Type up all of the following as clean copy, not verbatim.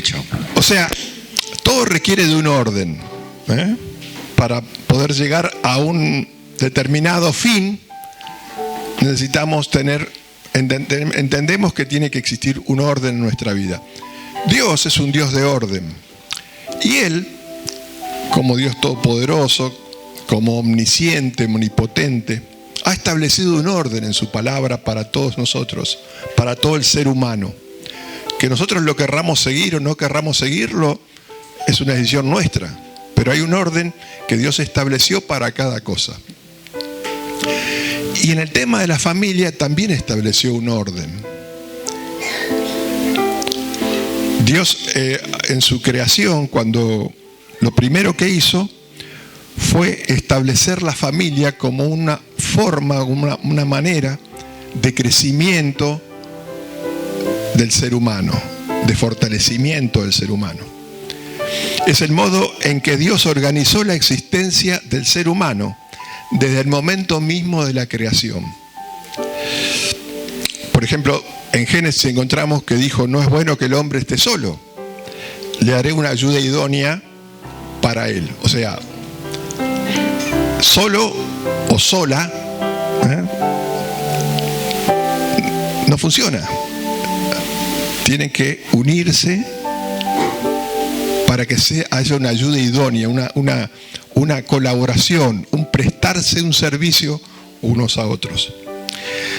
Chao. O sea, todo requiere de un orden, ¿eh? Para poder llegar a un determinado fin, necesitamos entendemos que tiene que existir un orden en nuestra vida. Dios es un Dios de orden. Y Él, como Dios todopoderoso, como omnisciente, omnipotente, ha establecido un orden en su palabra para todos nosotros, para todo el ser humano. Que nosotros lo querramos seguir o no querramos seguirlo es una decisión nuestra, pero hay un orden que Dios estableció para cada cosa. Y en el tema de la familia también estableció un orden. Dios en su creación, cuando lo primero que hizo fue establecer la familia como una forma, una manera de crecimiento del ser humano, de fortalecimiento del ser humano. Es el modo en que Dios organizó la existencia del ser humano desde el momento mismo de la creación. Por ejemplo, en Génesis encontramos que dijo: no es bueno que el hombre esté solo, le haré una ayuda idónea para él. O sea, solo o sola no funciona. Tienen que unirse para que haya una ayuda idónea, una colaboración, un prestarse un servicio unos a otros.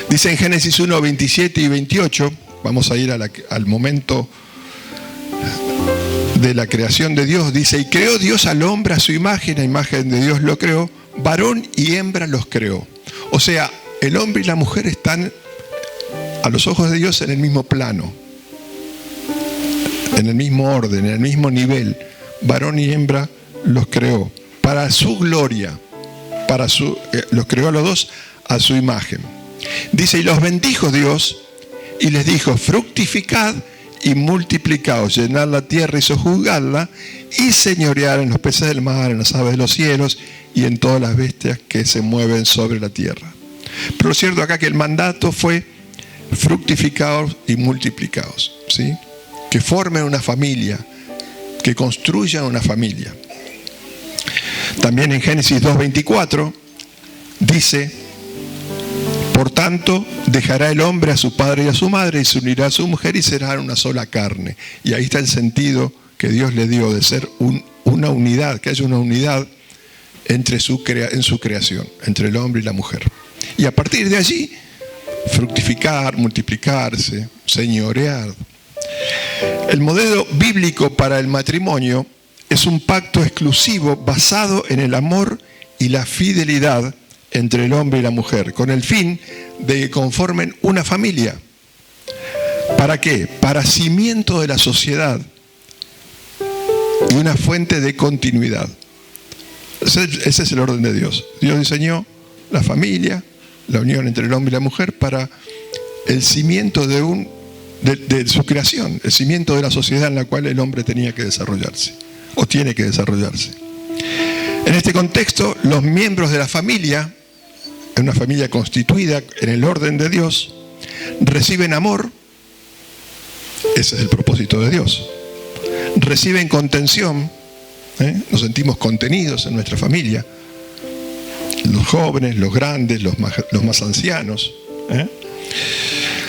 Dice en Génesis 1, 27 y 28, vamos a ir al momento de la creación de Dios. Dice: y creó Dios al hombre a su imagen, a imagen de Dios lo creó, varón y hembra los creó. O sea, el hombre y la mujer están a los ojos de Dios en el mismo plano, en el mismo orden, en el mismo nivel. Varón y hembra los creó para su gloria, los creó a los dos a su imagen. Dice: y los bendijo Dios y les dijo: fructificad y multiplicaos, llenad la tierra y sojuzgadla, y señorear en los peces del mar, en las aves de los cielos y en todas las bestias que se mueven sobre la tierra. Pero lo cierto acá que el mandato fue: fructificaos y multiplicaos, ¿sí? Que formen una familia, que construyan una familia. También en Génesis 2:24 dice: por tanto, dejará el hombre a su padre y a su madre y se unirá a su mujer y serán una sola carne. Y ahí está el sentido que Dios le dio de ser una unidad, que haya una unidad en su creación, entre el hombre y la mujer. Y a partir de allí, fructificar, multiplicarse, señorear. El modelo bíblico para el matrimonio es un pacto exclusivo basado en el amor y la fidelidad entre el hombre y la mujer, con el fin de que conformen una familia. ¿Para qué? Para cimiento de la sociedad y una fuente de continuidad. Ese es el orden de Dios. Dios diseñó la familia, la unión entre el hombre y la mujer, para el cimiento de su creación, el cimiento de la sociedad en la cual el hombre tenía que desarrollarse, o tiene que desarrollarse. En este contexto, los miembros de la familia, en una familia constituida en el orden de Dios, reciben amor. Ese es el propósito de Dios. Reciben contención, nos sentimos contenidos en nuestra familia, los jóvenes, los grandes, los más ancianos.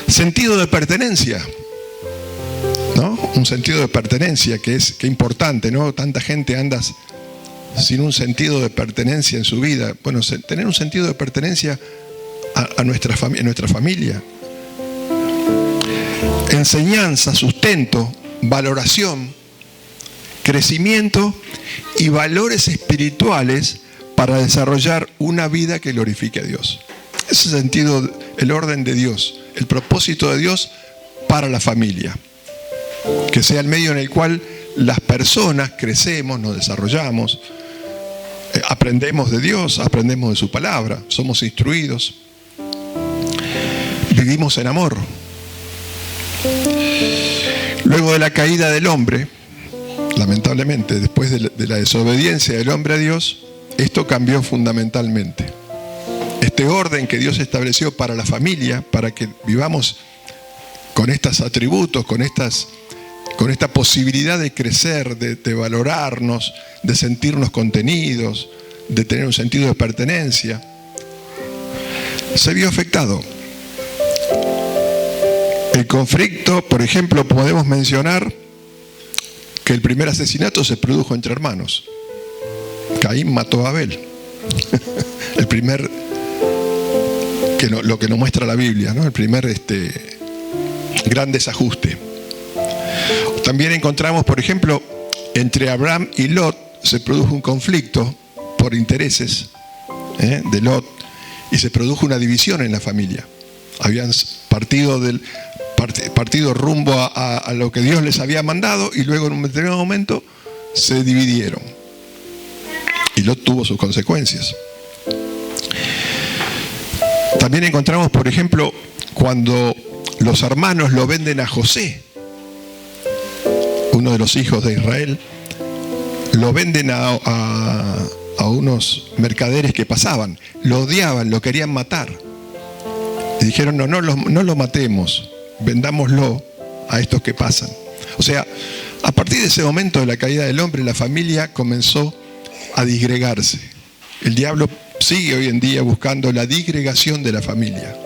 Sentido de pertenencia, ¿no? Un sentido de pertenencia que es importante, ¿no? Tanta gente anda sin un sentido de pertenencia en su vida. Bueno, tener un sentido de pertenencia a nuestra familia. Enseñanza, sustento, valoración, crecimiento y valores espirituales para desarrollar una vida que glorifique a Dios. Ese sentido, el orden de Dios, el propósito de Dios para la familia. Que sea el medio en el cual las personas crecemos, nos desarrollamos, aprendemos de Dios, aprendemos de su palabra, somos instruidos, vivimos en amor. Luego de la caída del hombre, lamentablemente, después de la desobediencia del hombre a Dios, esto cambió fundamentalmente. Este orden que Dios estableció para la familia, para que vivamos con estos atributos, con estas con esta posibilidad de crecer, de valorarnos, de sentirnos contenidos, de tener un sentido de pertenencia, se vio afectado. El conflicto, por ejemplo, podemos mencionar que el primer asesinato se produjo entre hermanos. Caín mató a Abel. El primer, lo que nos muestra la Biblia, ¿no? El primer gran desajuste. También encontramos, por ejemplo, entre Abraham y Lot se produjo un conflicto por intereses de Lot y se produjo una división en la familia. Habían partido rumbo a lo que Dios les había mandado y luego en un determinado momento se dividieron. Y Lot tuvo sus consecuencias. También encontramos, por ejemplo, cuando los hermanos lo venden a José, uno de los hijos de Israel, lo venden a unos mercaderes que pasaban, lo odiaban, lo querían matar. Y dijeron, no lo matemos, vendámoslo a estos que pasan. O sea, a partir de ese momento de la caída del hombre, la familia comenzó a disgregarse. El diablo sigue hoy en día buscando la disgregación de la familia.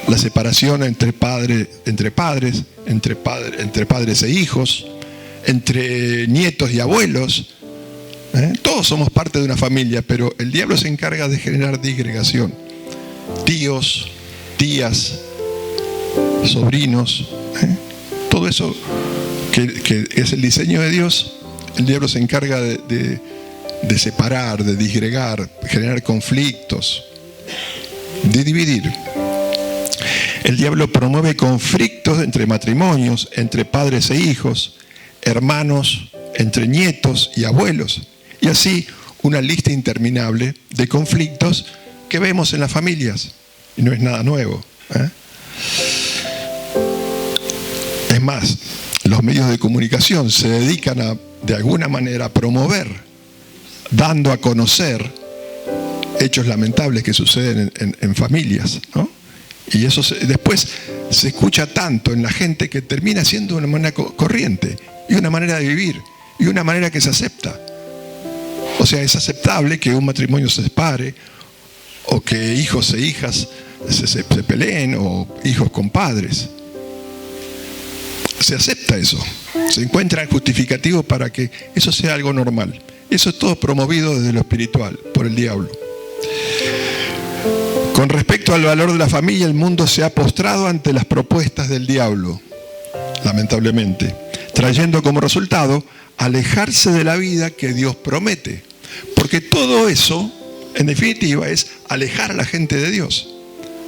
La separación entre padres e hijos, entre nietos y abuelos. Todos somos parte de una familia, pero el diablo se encarga de generar disgregación. Tíos, tías, sobrinos, todo eso que es el diseño de Dios, el diablo se encarga de separar, de disgregar, de generar conflictos, de dividir. El diablo promueve conflictos entre matrimonios, entre padres e hijos, hermanos, entre nietos y abuelos. Y así una lista interminable de conflictos que vemos en las familias. Y no es nada nuevo. Es más, los medios de comunicación se dedican de alguna manera a promover, dando a conocer hechos lamentables que suceden en familias, ¿no? Y eso después se escucha tanto en la gente que termina siendo una manera corriente y una manera de vivir y una manera que se acepta. O sea, es aceptable que un matrimonio se separe o que hijos e hijas se peleen o hijos con padres. Se acepta eso. Se encuentra el justificativo para que eso sea algo normal. Eso es todo promovido desde lo espiritual, por el diablo. Con respecto al valor de la familia, el mundo se ha postrado ante las propuestas del diablo, lamentablemente, trayendo como resultado alejarse de la vida que Dios promete. Porque todo eso, en definitiva, es alejar a la gente de Dios.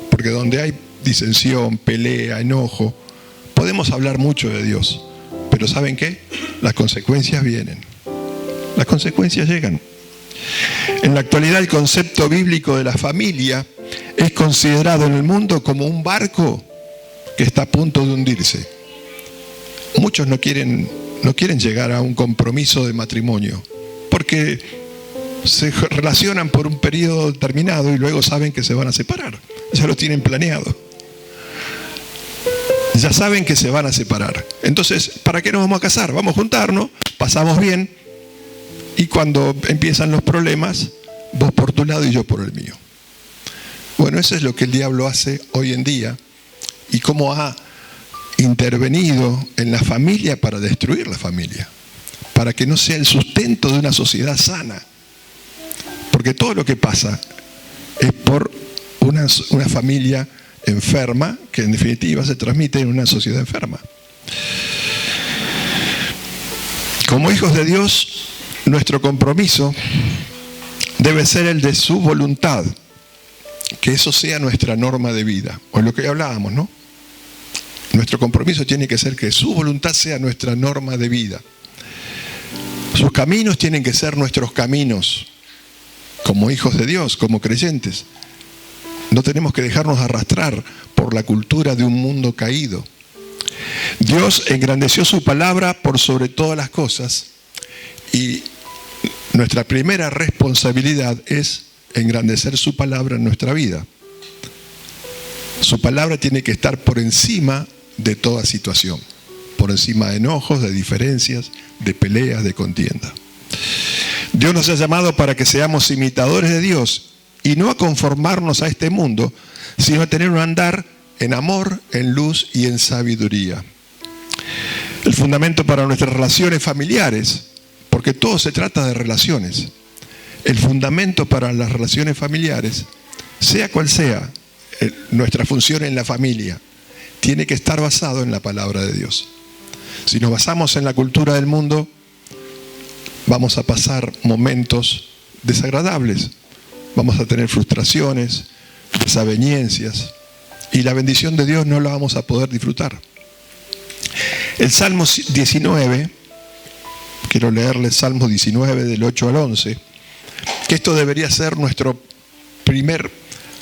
Porque donde hay disensión, pelea, enojo, podemos hablar mucho de Dios. Pero ¿saben qué? Las consecuencias vienen. Las consecuencias llegan. En la actualidad, el concepto bíblico de la familia es considerado en el mundo como un barco que está a punto de hundirse. Muchos no quieren llegar a un compromiso de matrimonio porque se relacionan por un periodo determinado y luego saben que se van a separar. Ya lo tienen planeado. Ya saben que se van a separar. Entonces, ¿para qué nos vamos a casar? Vamos a juntarnos, pasamos bien y cuando empiezan los problemas, vos por tu lado y yo por el mío. Bueno, eso es lo que el diablo hace hoy en día y cómo ha intervenido en la familia para destruir la familia, para que no sea el sustento de una sociedad sana. Porque todo lo que pasa es por una familia enferma que en definitiva se transmite en una sociedad enferma. Como hijos de Dios, nuestro compromiso debe ser el de su voluntad, que eso sea nuestra norma de vida, o es lo que hablábamos, ¿no? Nuestro compromiso tiene que ser que su voluntad sea nuestra norma de vida. Sus caminos tienen que ser nuestros caminos, como hijos de Dios, como creyentes. No tenemos que dejarnos arrastrar por la cultura de un mundo caído. Dios engrandeció su palabra por sobre todas las cosas y nuestra primera responsabilidad es engrandecer su palabra en nuestra vida. Su palabra tiene que estar por encima de toda situación, por por encima de enojos, de diferencias, de peleas, de contienda. Dios nos ha llamado para que seamos imitadores de Dios y no a conformarnos a este mundo, sino a tener un andar en amor, en luz y en sabiduría. El fundamento para nuestras relaciones familiares, porque todo se trata de relaciones, el fundamento para las relaciones familiares, sea cual sea nuestra función en la familia, tiene que estar basado en la palabra de Dios. Si nos basamos en la cultura del mundo, vamos a pasar momentos desagradables, vamos a tener frustraciones, desavenencias, y la bendición de Dios no la vamos a poder disfrutar. El Salmo 19, quiero leerle el Salmo 19 del 8 al 11, que esto debería ser nuestro primer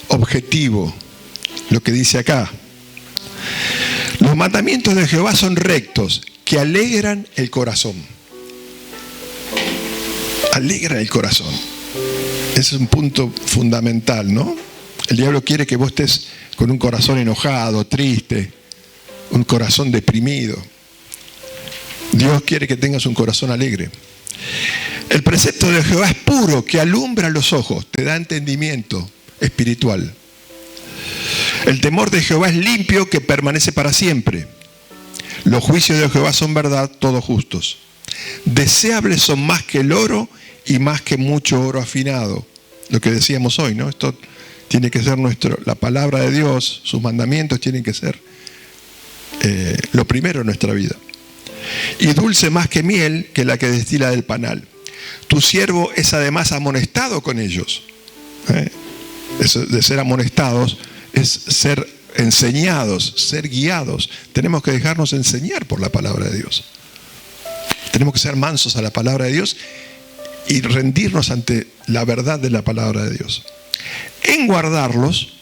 objetivo, lo que dice acá. Los mandamientos de Jehová son rectos, que alegran el corazón. Alegran el corazón. Ese es un punto fundamental, ¿no? El diablo quiere que vos estés con un corazón enojado, triste, un corazón deprimido. Dios quiere que tengas un corazón alegre. El precepto de Jehová es puro, que alumbra los ojos, te da entendimiento espiritual. El temor de Jehová es limpio, que permanece para siempre. Los juicios de Jehová son verdad, todos justos. Deseables son más que el oro y más que mucho oro afinado. Lo que decíamos hoy, ¿no? Esto tiene que ser la palabra de Dios, sus mandamientos tienen que ser lo primero en nuestra vida. Y dulce más que miel, que la que destila del panal. Tu siervo es además amonestado con ellos. Eso de ser amonestados es ser enseñados, ser guiados. Tenemos que dejarnos enseñar por la palabra de Dios. Tenemos que ser mansos a la palabra de Dios y rendirnos ante la verdad de la palabra de Dios. En guardarlos,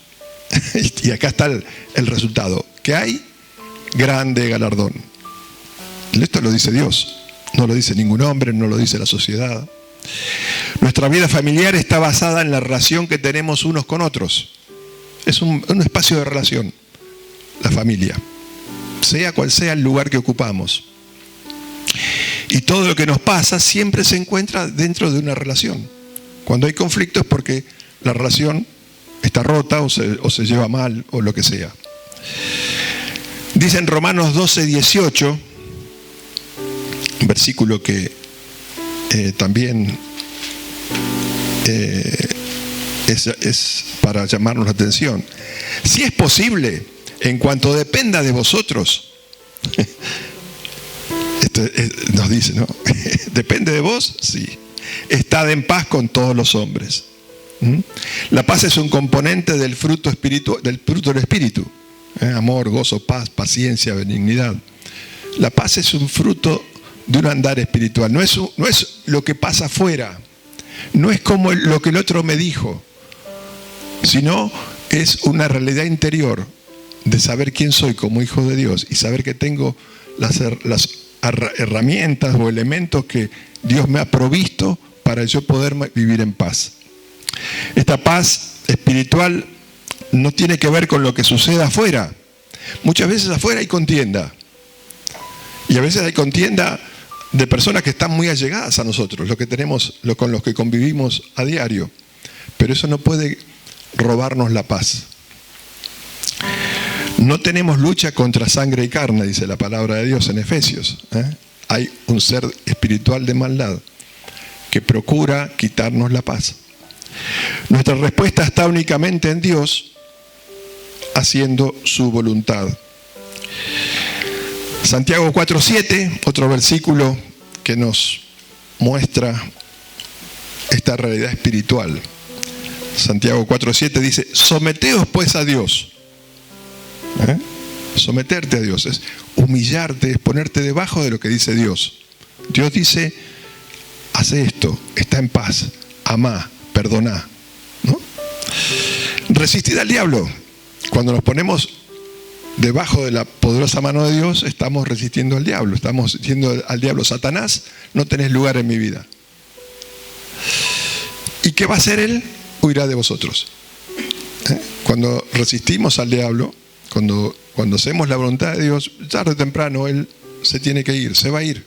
y acá está el resultado, que hay grande galardón. Esto lo dice Dios, no lo dice ningún hombre, no lo dice la sociedad. Nuestra vida familiar está basada en la relación que tenemos unos con otros. Es un espacio de relación, la familia, sea cual sea el lugar que ocupamos. Y todo lo que nos pasa siempre se encuentra dentro de una relación. Cuando hay conflicto es porque la relación está rota o se lleva mal o lo que sea. Dice en Romanos 12:18, un versículo que también es para llamarnos la atención. Si es posible, en cuanto dependa de vosotros, nos dice, ¿no? ¿Depende de vos? Sí. Estad en paz con todos los hombres. La paz es un componente del fruto espiritual, del fruto del espíritu. Amor, gozo, paz, paciencia, benignidad. La paz es un fruto de un andar espiritual. No es lo que pasa afuera. No es como lo que el otro me dijo. Sino es una realidad interior de saber quién soy como hijo de Dios y saber que tengo las herramientas o elementos que Dios me ha provisto para yo poder vivir en paz. Esta paz espiritual no tiene que ver con lo que sucede afuera. Muchas veces afuera hay contienda. Y a veces hay contienda de personas que están muy allegadas a nosotros, con los que convivimos a diario. Pero eso no puede robarnos la paz. No tenemos lucha contra sangre y carne, dice la palabra de Dios en Efesios. Hay un ser espiritual de maldad que procura quitarnos la paz. Nuestra respuesta está únicamente en Dios, haciendo su voluntad. Santiago 4:7, otro versículo que nos muestra esta realidad espiritual. Santiago 4:7 dice: someteos pues a Dios. Someterte a Dios es humillarte, es ponerte debajo de lo que dice Dios. Dios dice: hace esto, está en paz, amá, perdoná, ¿no? Resistid al diablo. Cuando nos ponemos debajo de la poderosa mano de Dios, estamos resistiendo al diablo. Estamos diciendo al diablo: Satanás, no tenés lugar en mi vida. ¿Y qué va a hacer él? Huirá de vosotros. Cuando resistimos al diablo, cuando hacemos la voluntad de Dios, tarde o temprano él se tiene que ir, se va a ir.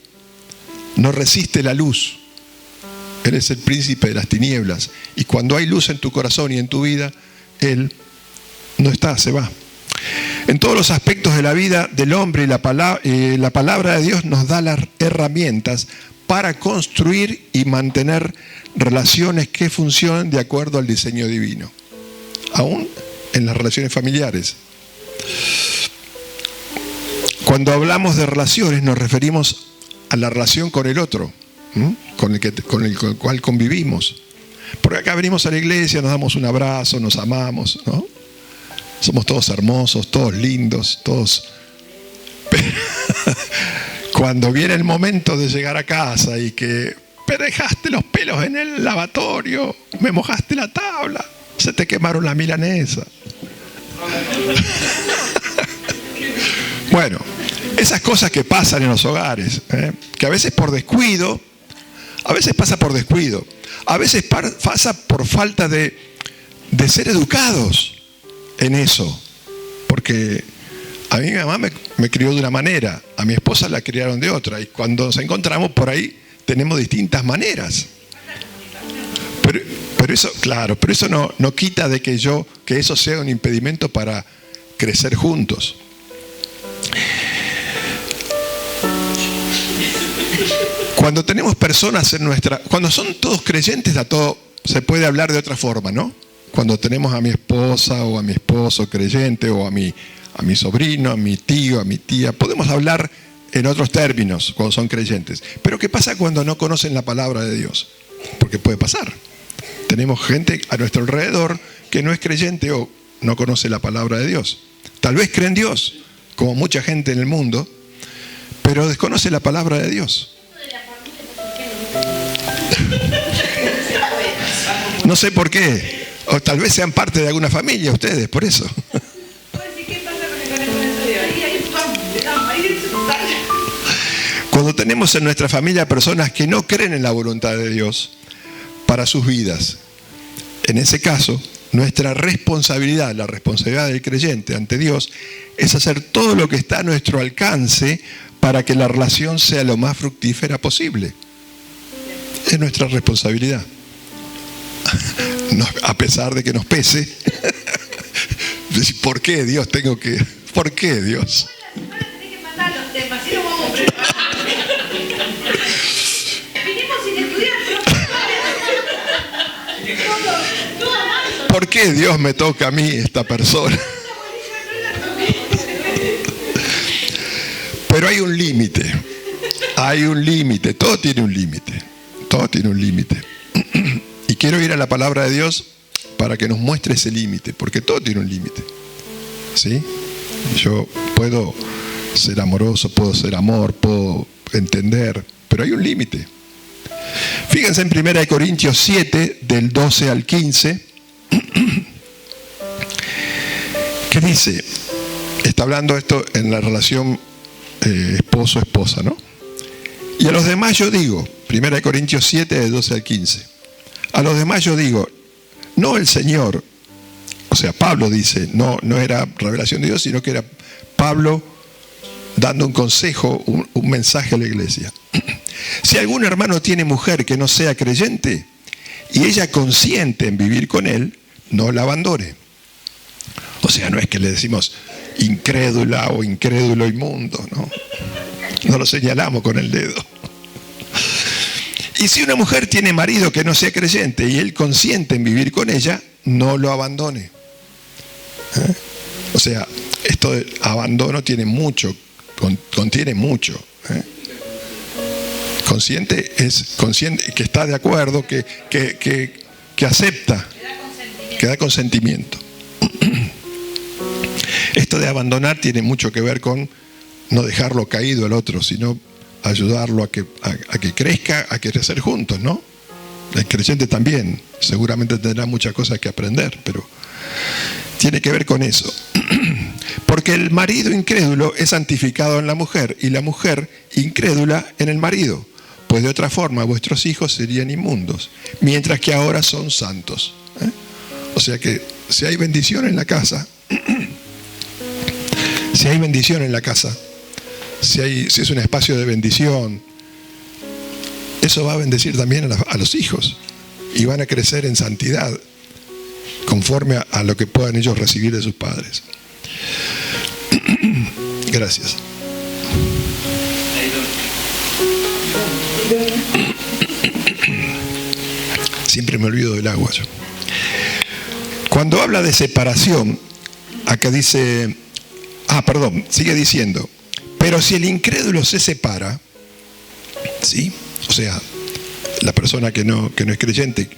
No resiste la luz. Él es el príncipe de las tinieblas. Y cuando hay luz en tu corazón y en tu vida, Él no está, se va. En todos los aspectos de la vida del hombre, la palabra de Dios nos da las herramientas para construir y mantener relaciones que funcionen de acuerdo al diseño divino. Aún en las relaciones familiares. Cuando hablamos de relaciones nos referimos a la relación con el otro, con el cual convivimos. Porque acá venimos a la iglesia, nos damos un abrazo, nos amamos, ¿no? Somos todos hermosos, todos lindos, todos... Cuando viene el momento de llegar a casa y que dejaste los pelos en el lavatorio, me mojaste la tabla, se te quemaron la milanesa. Bueno, esas cosas que pasan en los hogares, que a veces por descuido, a veces pasa por descuido, a veces pasa por falta de ser educados en eso. Porque a mí mi mamá me crió de una manera, a mi esposa la criaron de otra, y cuando nos encontramos por ahí tenemos distintas maneras. Pero eso, claro, pero eso no quita de que eso sea un impedimento para crecer juntos. Cuando tenemos personas cuando son todos creyentes, se puede hablar de otra forma, ¿no? Cuando tenemos a mi esposa o a mi esposo creyente, o a mi sobrino, a mi tío, a mi tía, podemos hablar en otros términos cuando son creyentes. Pero ¿qué pasa cuando no conocen la palabra de Dios? Porque puede pasar. Tenemos gente a nuestro alrededor que no es creyente o no conoce la palabra de Dios. Tal vez cree en Dios, como mucha gente en el mundo, pero desconoce la palabra de Dios. No sé por qué. O tal vez sean parte de alguna familia ustedes, por eso. Cuando tenemos en nuestra familia personas que no creen en la voluntad de Dios para sus vidas, en ese caso, nuestra responsabilidad, la responsabilidad del creyente ante Dios, es hacer todo lo que está a nuestro alcance para que la relación sea lo más fructífera posible. Es nuestra responsabilidad. A pesar de que nos pese. ¿Por qué Dios tengo que? ¿Por qué Dios? ¿Por qué Dios me toca a mí esta persona? Pero hay un límite. Hay un límite. Todo tiene un límite. Todo tiene un límite. Y quiero ir a la palabra de Dios para que nos muestre ese límite, porque todo tiene un límite. ¿Sí? Yo puedo ser amoroso, puedo ser amor, puedo entender, pero hay un límite. Fíjense en 1 Corintios 7, del 12 al 15, ¿qué dice? Está hablando esto en la relación esposo-esposa, ¿no? Y a los demás yo digo, 1 Corintios 7, del 12 al 15, a los demás yo digo, no el Señor, o sea, Pablo dice, no era revelación de Dios, sino que era Pablo dando un consejo, un mensaje a la iglesia. Si algún hermano tiene mujer que no sea creyente y ella consiente en vivir con él, no la abandone. O sea, no es que le decimos incrédula o incrédulo inmundo, ¿no? No lo señalamos con el dedo. Y si una mujer tiene marido que no sea creyente y él consiente en vivir con ella, no lo abandone. O sea, esto de abandono tiene mucho, contiene mucho. Consciente es consciente, que está de acuerdo, que acepta, que da consentimiento. Esto de abandonar tiene mucho que ver con no dejarlo caído al otro, sino ayudarlo a que crezca, a crecer juntos, ¿no? El creyente también, seguramente tendrá muchas cosas que aprender, pero tiene que ver con eso. Porque el marido incrédulo es santificado en la mujer y la mujer incrédula en el marido, pues de otra forma vuestros hijos serían inmundos, mientras que ahora son santos. O sea que si hay bendición en la casa, si es un espacio de bendición, eso va a bendecir también a los hijos y van a crecer en santidad conforme a lo que puedan ellos recibir de sus padres. Gracias. Siempre me olvido del agua yo. Cuando habla de separación, acá dice, sigue diciendo, pero si el incrédulo se separa, ¿sí? O sea, la persona que no es creyente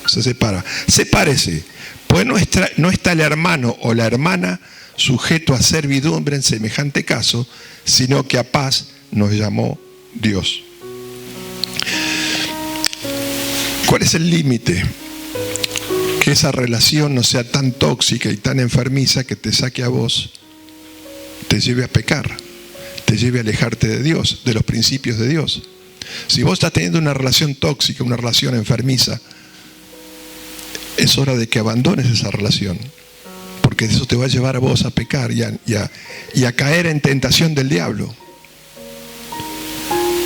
se separa, sepárese, pues no está el hermano o la hermana sujeto a servidumbre en semejante caso, sino que a paz nos llamó Dios. ¿Cuál es el límite? Que esa relación no sea tan tóxica y tan enfermiza que te saque a vos, te lleve a pecar, te lleve a alejarte de Dios, de los principios de Dios. Si vos estás teniendo una relación tóxica, una relación enfermiza, es hora de que abandones esa relación, porque eso te va a llevar a vos a pecar y a caer en tentación del diablo.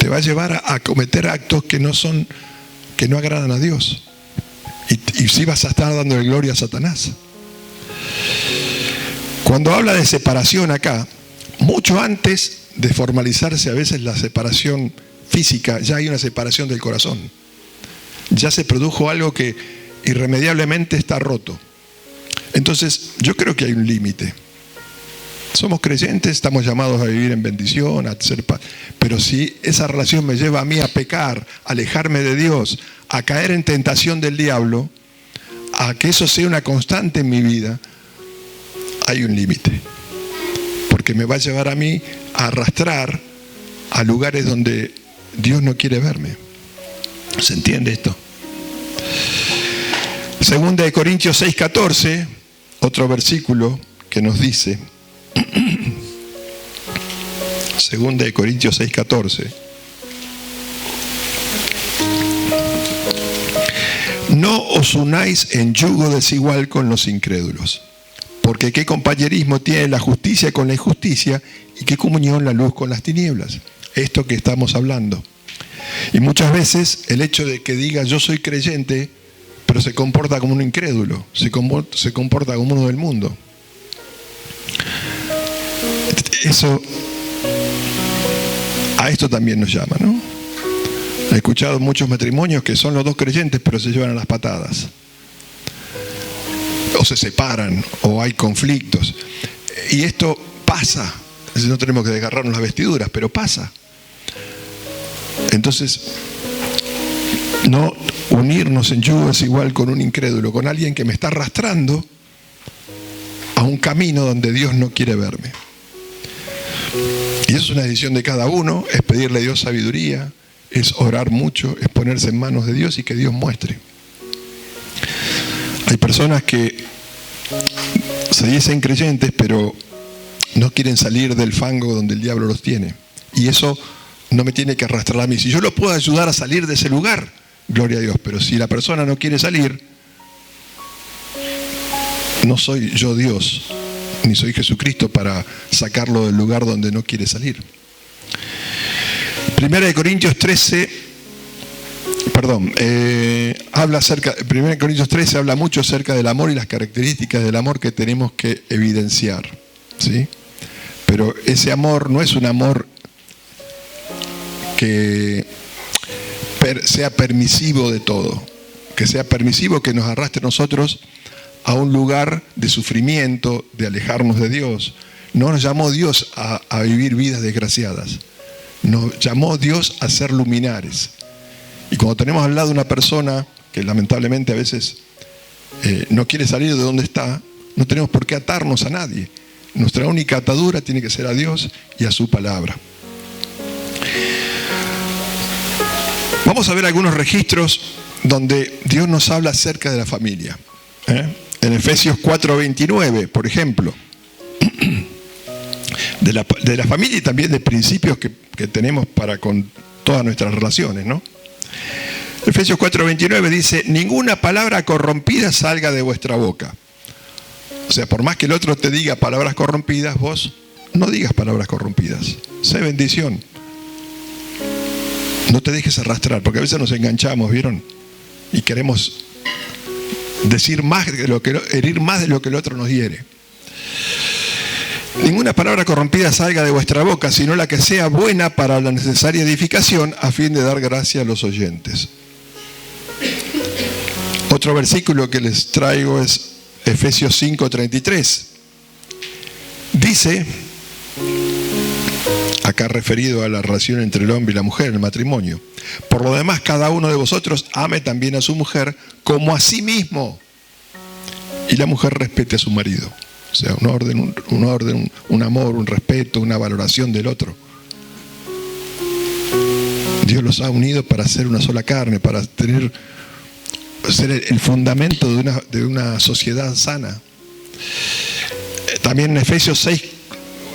Te va a llevar a cometer actos que no agradan a Dios. Y sí vas a estar dándole gloria a Satanás. Cuando habla de separación acá, mucho antes de formalizarse a veces la separación física, ya hay una separación del corazón. Ya se produjo algo que irremediablemente está roto. Entonces, yo creo que hay un límite. Somos creyentes, estamos llamados a vivir en bendición, a ser paz. Pero si esa relación me lleva a mí a pecar, a alejarme de Dios, a caer en tentación del diablo, a que eso sea una constante en mi vida, hay un límite. Porque me va a llevar a mí a arrastrar a lugares donde Dios no quiere verme. ¿Se entiende esto? Segunda de Corintios 6:14, otro versículo que nos dice, Segunda de Corintios 6:14, no os unáis en yugo desigual con los incrédulos, porque qué compañerismo tiene la justicia con la injusticia y qué comunión la luz con las tinieblas. Esto que estamos hablando. Y muchas veces el hecho de que diga yo soy creyente, pero se comporta como un incrédulo, se comporta como uno del mundo. A esto también nos llama, ¿no? He escuchado muchos matrimonios que son los dos creyentes, pero se llevan a las patadas. O se separan, o hay conflictos. Y esto pasa. No tenemos que desgarrarnos las vestiduras, pero pasa. Entonces, no unirnos en yugo es igual con un incrédulo, con alguien que me está arrastrando a un camino donde Dios no quiere verme. Y eso es una decisión de cada uno, es pedirle a Dios sabiduría, es orar mucho, es ponerse en manos de Dios y que Dios muestre. Hay personas que se dicen creyentes, pero no quieren salir del fango donde el diablo los tiene. Y eso no me tiene que arrastrar a mí. Si yo lo puedo ayudar a salir de ese lugar, gloria a Dios. Pero si la persona no quiere salir, no soy yo Dios, ni soy Jesucristo para sacarlo del lugar donde no quiere salir. Primera de Corintios 13, Primera de Corintios 13 habla mucho acerca del amor y las características del amor que tenemos que evidenciar, ¿sí? Pero ese amor no es un amor que sea permisivo de todo, que sea permisivo, que nos arrastre a nosotros a un lugar de sufrimiento, de alejarnos de Dios. No nos llamó Dios a vivir vidas desgraciadas. Nos llamó Dios a ser luminares. Y cuando tenemos al lado una persona que lamentablemente a veces no quiere salir de donde está, no tenemos por qué atarnos a nadie. Nuestra única atadura tiene que ser a Dios y a su palabra. Vamos a ver algunos registros donde Dios nos habla acerca de la familia. En Efesios 4:29, por ejemplo, de la familia y también de principios que tenemos para con todas nuestras relaciones, ¿no? Efesios 4:29 dice, ninguna palabra corrompida salga de vuestra boca. O sea, por más que el otro te diga palabras corrompidas, vos no digas palabras corrompidas. Sé bendición. No te dejes arrastrar, porque a veces nos enganchamos, ¿vieron? Y queremos decir más de lo que, herir más de lo que el otro nos hiere. Ninguna palabra corrompida salga de vuestra boca, sino la que sea buena para la necesaria edificación, a fin de dar gracia a los oyentes. Otro versículo que les traigo es Efesios 5:33. Dice, acá referido a la relación entre el hombre y la mujer en el matrimonio: por lo demás, cada uno de vosotros ame también a su mujer como a sí mismo, y la mujer respete a su marido. O sea, un orden, un amor, un respeto, una valoración del otro. Dios los ha unido para ser una sola carne, para ser el fundamento de una sociedad sana. También en Efesios 6,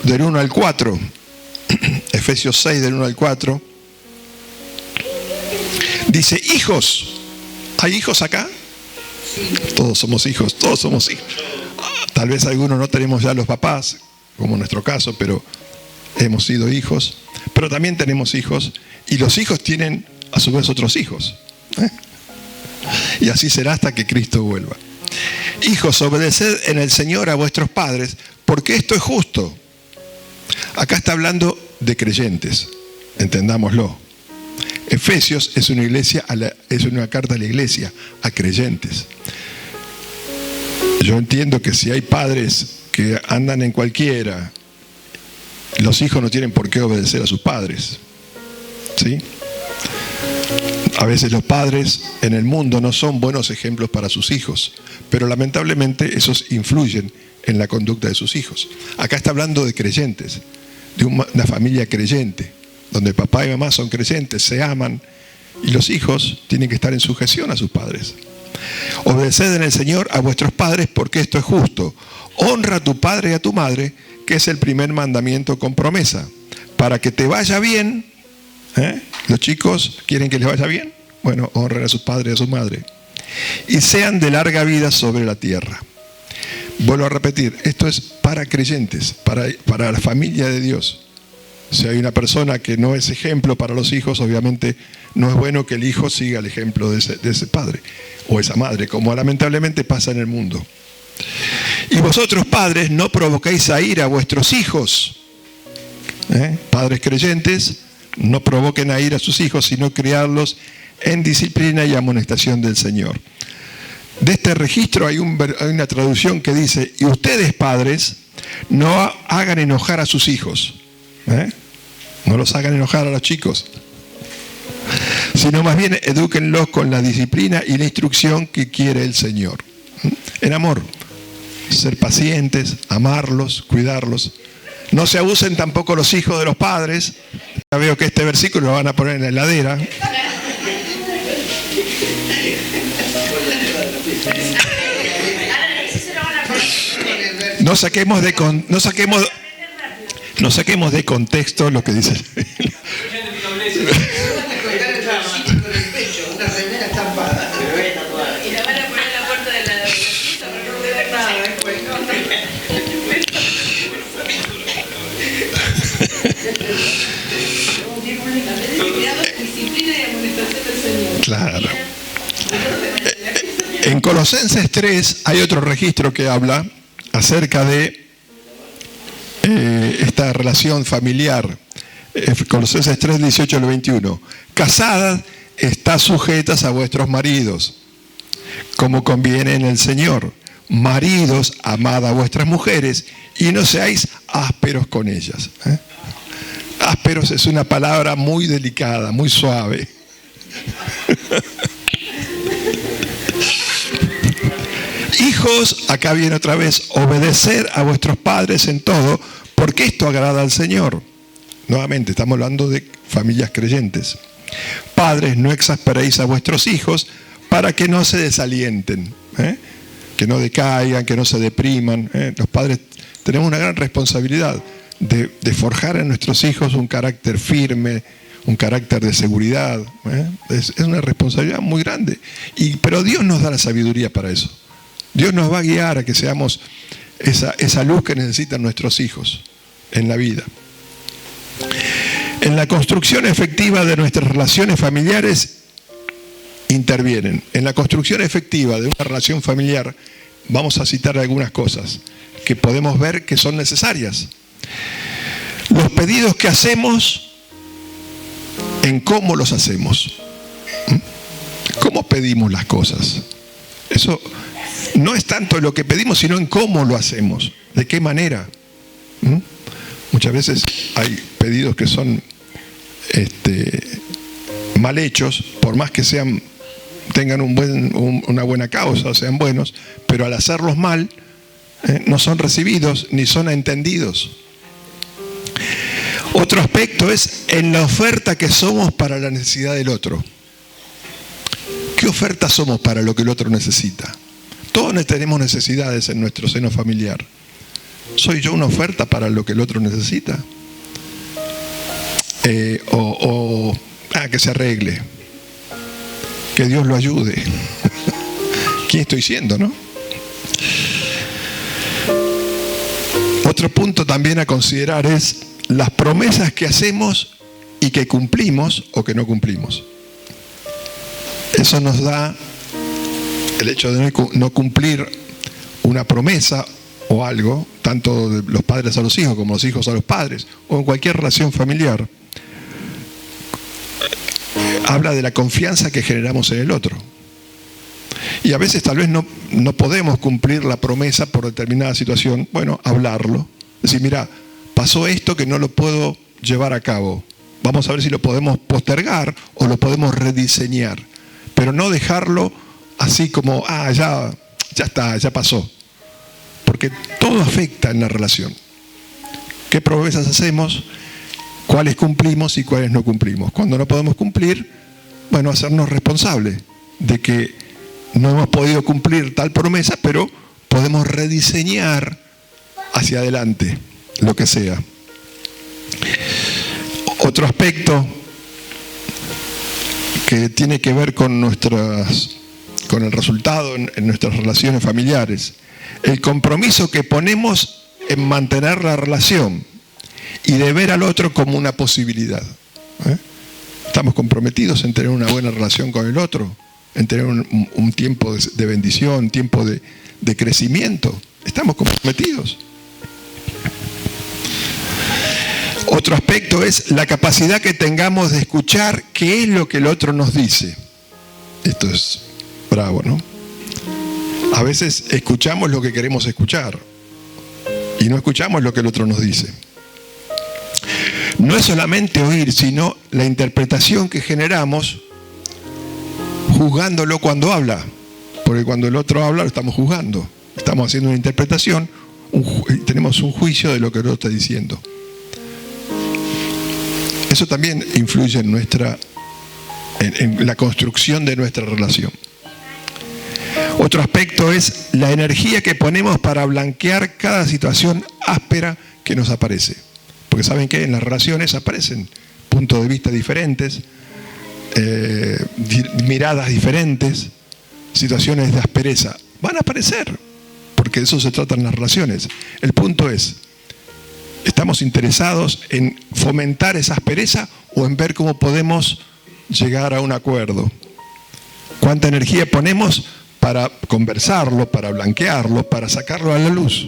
del 1 al 4, Efesios 6, del 1 al 4, dice: hijos. ¿Hay hijos acá? Todos somos hijos, todos somos hijos. Tal vez algunos no tenemos ya los papás, como en nuestro caso, pero hemos sido hijos. Pero también tenemos hijos, y los hijos tienen a su vez otros hijos. Y así será hasta que Cristo vuelva. Hijos, obedeced en el Señor a vuestros padres, porque esto es justo. Acá está hablando de creyentes, entendámoslo. Efesios es una carta a la iglesia, a creyentes. Yo entiendo que si hay padres que andan en cualquiera, los hijos no tienen por qué obedecer a sus padres, ¿sí? A veces los padres en el mundo no son buenos ejemplos para sus hijos, pero lamentablemente esos influyen en la conducta de sus hijos. Acá está hablando de creyentes, de una familia creyente, donde papá y mamá son creyentes, se aman, y los hijos tienen que estar en sujeción a sus padres. Obedeced en el Señor a vuestros padres, porque esto es justo. Honra a tu padre y a tu madre, que es el primer mandamiento con promesa, para que te vaya bien. Los chicos quieren que les vaya bien. Bueno, honren a sus padres y a su madre, y sean de larga vida sobre la tierra. Vuelvo a repetir, esto es para creyentes, para la familia de Dios. Si hay una persona que no es ejemplo para los hijos, obviamente no es bueno que el hijo siga el ejemplo de ese padre o esa madre, como lamentablemente pasa en el mundo. Y vosotros, padres, no provoquéis a ira a vuestros hijos. Padres creyentes, no provoquen a ira a sus hijos, sino criarlos en disciplina y amonestación del Señor. De este registro hay una traducción que dice: y ustedes, padres, no hagan enojar a sus hijos. No los hagan enojar a los chicos, sino más bien edúquenlos con la disciplina y la instrucción que quiere el Señor. En amor, ser pacientes, amarlos, cuidarlos. No se abusen tampoco los hijos de los padres. Ya veo que este versículo lo van a poner en la heladera. No saquemos de contexto lo que dice. Claro. En Colosenses 3 hay otro registro que habla acerca de esta relación familiar. Colosenses 3, 18 al 21. Casadas, estad sujetas a vuestros maridos, como conviene en el Señor. Maridos, amad a vuestras mujeres y no seáis ásperos con ellas. Ásperos es una palabra muy delicada, muy suave. Hijos, acá viene otra vez: obedecer a vuestros padres en todo, porque esto agrada al Señor. Nuevamente, estamos hablando de familias creyentes. Padres, no exasperéis a vuestros hijos para que no se desalienten, que no decaigan, que no se depriman. Los padres tenemos una gran responsabilidad de forjar en nuestros hijos un carácter firme, un carácter de seguridad. Es una responsabilidad muy grande. Pero Dios nos da la sabiduría para eso. Dios nos va a guiar a que seamos esa luz que necesitan nuestros hijos. en la vida. En la construcción efectiva de nuestras relaciones familiares intervienen. En la construcción efectiva de una relación familiar vamos a citar algunas cosas que podemos ver que son necesarias. Los pedidos que hacemos, en cómo los hacemos. ¿Cómo pedimos las cosas? Eso no es tanto lo que pedimos, sino en cómo lo hacemos. ¿De qué manera? Muchas veces hay pedidos que son mal hechos, por más que tengan una buena causa, sean buenos, pero al hacerlos mal, no son recibidos ni son entendidos. Otro aspecto es en la oferta que somos para la necesidad del otro. ¿Qué oferta somos para lo que el otro necesita? Todos tenemos necesidades en nuestro seno familiar. ¿Soy yo una oferta para lo que el otro necesita? Que se arregle. Que Dios lo ayude. ¿Quién estoy siendo, no? Otro punto también a considerar es las promesas que hacemos y que cumplimos o que no cumplimos. Eso nos da el hecho de no cumplir una promesa o algo, tanto de los padres a los hijos como los hijos a los padres, o en cualquier relación familiar, habla de la confianza que generamos en el otro. Y a veces tal vez no podemos cumplir la promesa por determinada situación. Bueno, hablarlo. Decir, mira, pasó esto que no lo puedo llevar a cabo. Vamos a ver si lo podemos postergar o lo podemos rediseñar. Pero no dejarlo así como, ya está, ya pasó. Porque todo afecta en la relación. ¿Qué promesas hacemos? ¿Cuáles cumplimos y cuáles no cumplimos? Cuando no podemos cumplir, bueno, hacernos responsables de que no hemos podido cumplir tal promesa, pero podemos rediseñar hacia adelante lo que sea. Otro aspecto que tiene que ver con el resultado en nuestras relaciones familiares, el compromiso que ponemos en mantener la relación y de ver al otro como una posibilidad. Estamos comprometidos en tener una buena relación con el otro, en tener un tiempo de bendición, un tiempo de crecimiento. Estamos comprometidos. Otro aspecto es la capacidad que tengamos de escuchar qué es lo que el otro nos dice. Esto es bravo, ¿no? A veces escuchamos lo que queremos escuchar y no escuchamos lo que el otro nos dice. No es solamente oír, sino la interpretación que generamos juzgándolo cuando habla. Porque cuando el otro habla lo estamos juzgando. Estamos haciendo una interpretación, tenemos un juicio de lo que el otro está diciendo. Eso también influye en la construcción de nuestra relación. Otro aspecto es la energía que ponemos para blanquear cada situación áspera que nos aparece. Porque saben que en las relaciones aparecen puntos de vista diferentes, miradas diferentes, situaciones de aspereza. Van a aparecer, porque de eso se tratan las relaciones. El punto es, ¿estamos interesados en fomentar esa aspereza o en ver cómo podemos llegar a un acuerdo? ¿Cuánta energía ponemos para conversarlo, para blanquearlo, para sacarlo a la luz?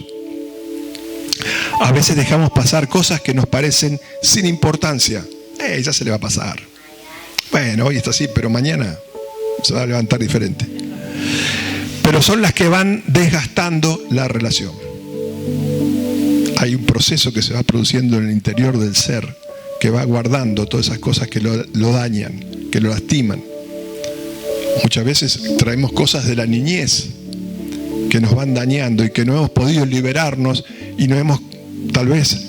A veces dejamos pasar cosas que nos parecen sin importancia. Ya se le va a pasar. Bueno, hoy está así, pero mañana se va a levantar diferente. Pero son las que van desgastando la relación. Hay un proceso que se va produciendo en el interior del ser que va guardando todas esas cosas que lo dañan, que lo lastiman. Muchas veces traemos cosas de la niñez que nos van dañando y que no hemos podido liberarnos y tal vez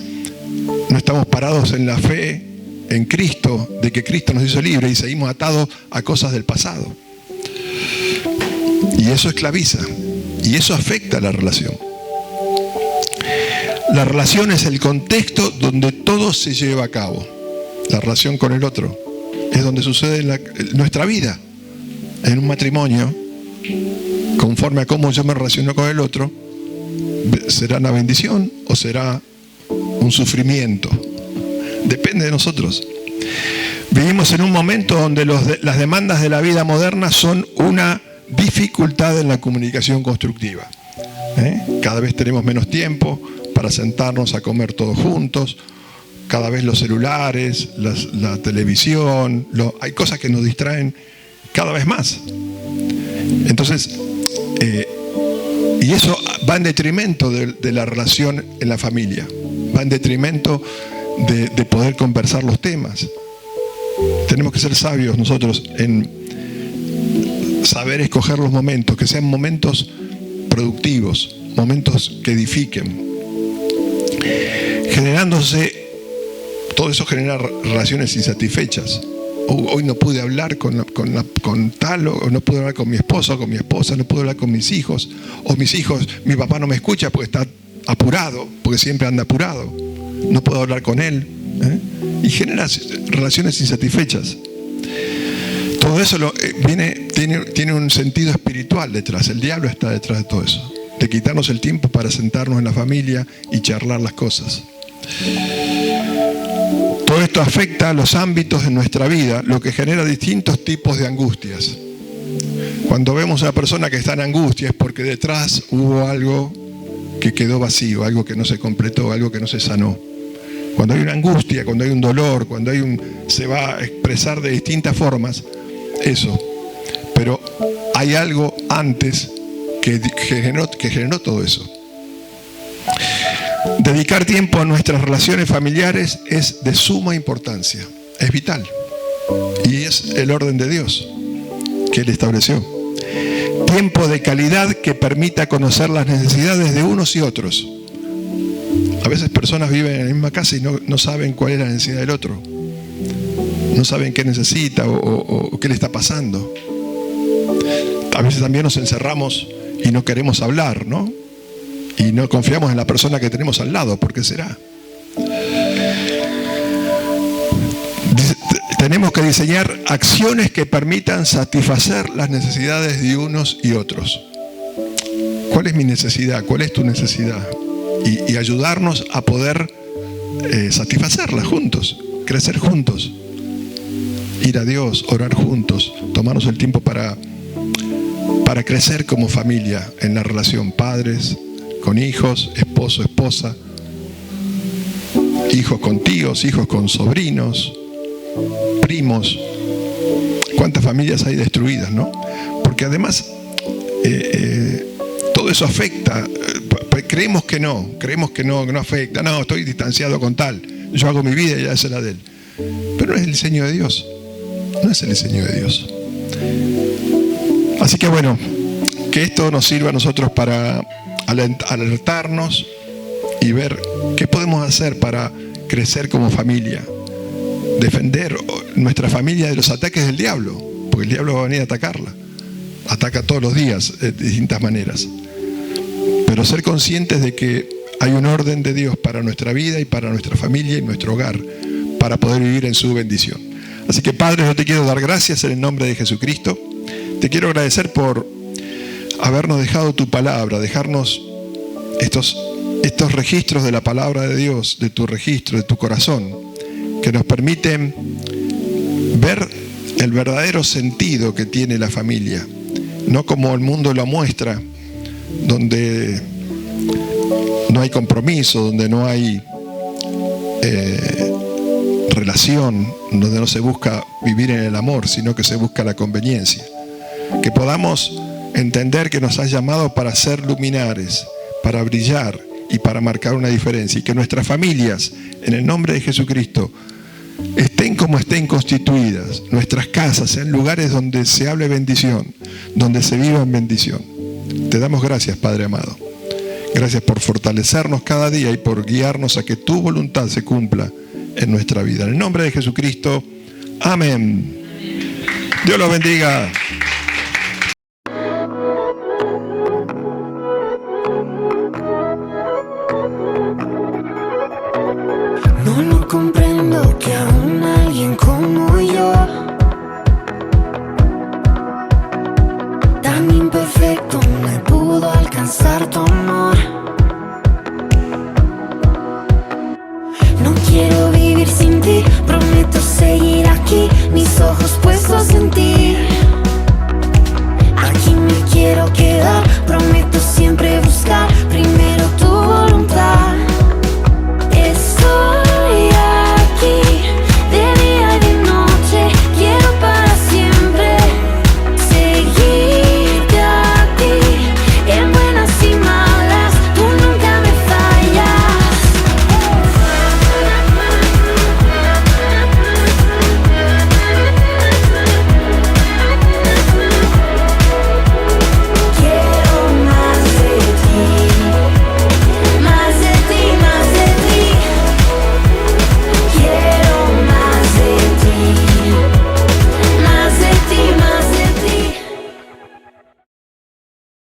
no estamos parados en la fe en Cristo, de que Cristo nos hizo libres y seguimos atados a cosas del pasado. Y eso esclaviza y eso afecta a la relación. La relación es el contexto donde todo se lleva a cabo. La relación con el otro es donde sucede en nuestra vida. En un matrimonio, conforme a cómo yo me relaciono con el otro, será una bendición o será un sufrimiento. Depende de nosotros. Vivimos en un momento donde las demandas de la vida moderna son una dificultad en la comunicación constructiva. Cada vez tenemos menos tiempo para sentarnos a comer todos juntos. Cada vez los celulares, la televisión, hay cosas que nos distraen cada vez más. Entonces, y eso va en detrimento de la relación en la familia. Va en detrimento de poder conversar los temas. Tenemos que ser sabios nosotros en saber escoger los momentos, que sean momentos productivos, momentos que edifiquen. Todo eso genera relaciones insatisfechas. Hoy no pude hablar con tal, o no pude hablar con mi esposo, con mi esposa, no pude hablar con mis hijos, o mis hijos, mi papá no me escucha porque está apurado, porque siempre anda apurado, no puedo hablar con él, y genera relaciones insatisfechas. Todo eso tiene un sentido espiritual detrás. El diablo está detrás de todo eso, de quitarnos el tiempo para sentarnos en la familia y charlar las cosas. Todo esto afecta a los ámbitos de nuestra vida, lo que genera distintos tipos de angustias. Cuando vemos a una persona que está en angustia es porque detrás hubo algo que quedó vacío, algo que no se completó, algo que no se sanó. Cuando hay una angustia, cuando hay un dolor, cuando se va a expresar de distintas formas, eso. Pero hay algo antes que generó todo eso. Dedicar tiempo a nuestras relaciones familiares es de suma importancia, es vital. Y es el orden de Dios que Él estableció. Tiempo de calidad que permita conocer las necesidades de unos y otros. A veces personas viven en la misma casa y no saben cuál es la necesidad del otro. No saben qué necesita o qué le está pasando. A veces también nos encerramos y no queremos hablar, ¿no? Y no confiamos en la persona que tenemos al lado. ¿Por qué será? Tenemos que diseñar acciones que permitan satisfacer las necesidades de unos y otros. ¿Cuál es mi necesidad? ¿Cuál es tu necesidad? Y ayudarnos a poder satisfacerlas juntos, crecer juntos, ir a Dios, orar juntos, tomarnos el tiempo para crecer como familia en la relación padres con hijos, esposo, esposa, hijos con tíos, hijos con sobrinos, primos. ¿Cuántas familias hay destruidas, no? Porque además todo eso afecta. Creemos que no afecta. No, estoy distanciado con tal. Yo hago mi vida y ya es la de él. Pero no es el diseño de Dios. No es el diseño de Dios. Así que bueno, que esto nos sirva a nosotros para alertarnos y ver qué podemos hacer para crecer como familia. Defender nuestra familia de los ataques del diablo. Porque el diablo va a venir a atacarla. Ataca todos los días de distintas maneras. Pero ser conscientes de que hay un orden de Dios para nuestra vida y para nuestra familia y nuestro hogar, para poder vivir en su bendición. Así que Padre, yo te quiero dar gracias en el nombre de Jesucristo. Te quiero agradecer por habernos dejado tu palabra, dejarnos estos registros de la palabra de Dios, de tu registro, de tu corazón, que nos permiten ver el verdadero sentido que tiene la familia, no como el mundo lo muestra, donde no hay compromiso, donde no hay relación, donde no se busca vivir en el amor, sino que se busca la conveniencia. Que podamos entender que nos has llamado para ser luminares, para brillar y para marcar una diferencia, y que nuestras familias, en el nombre de Jesucristo, estén como estén constituidas, nuestras casas sean lugares donde se hable bendición, donde se viva en bendición. Te damos gracias, Padre amado. Gracias por fortalecernos cada día y por guiarnos a que tu voluntad se cumpla en nuestra vida. En el nombre de Jesucristo, amén. Dios los bendiga. No lo comprendo que aún alguien como yo, tan imperfecto, me pudo alcanzar tu amor.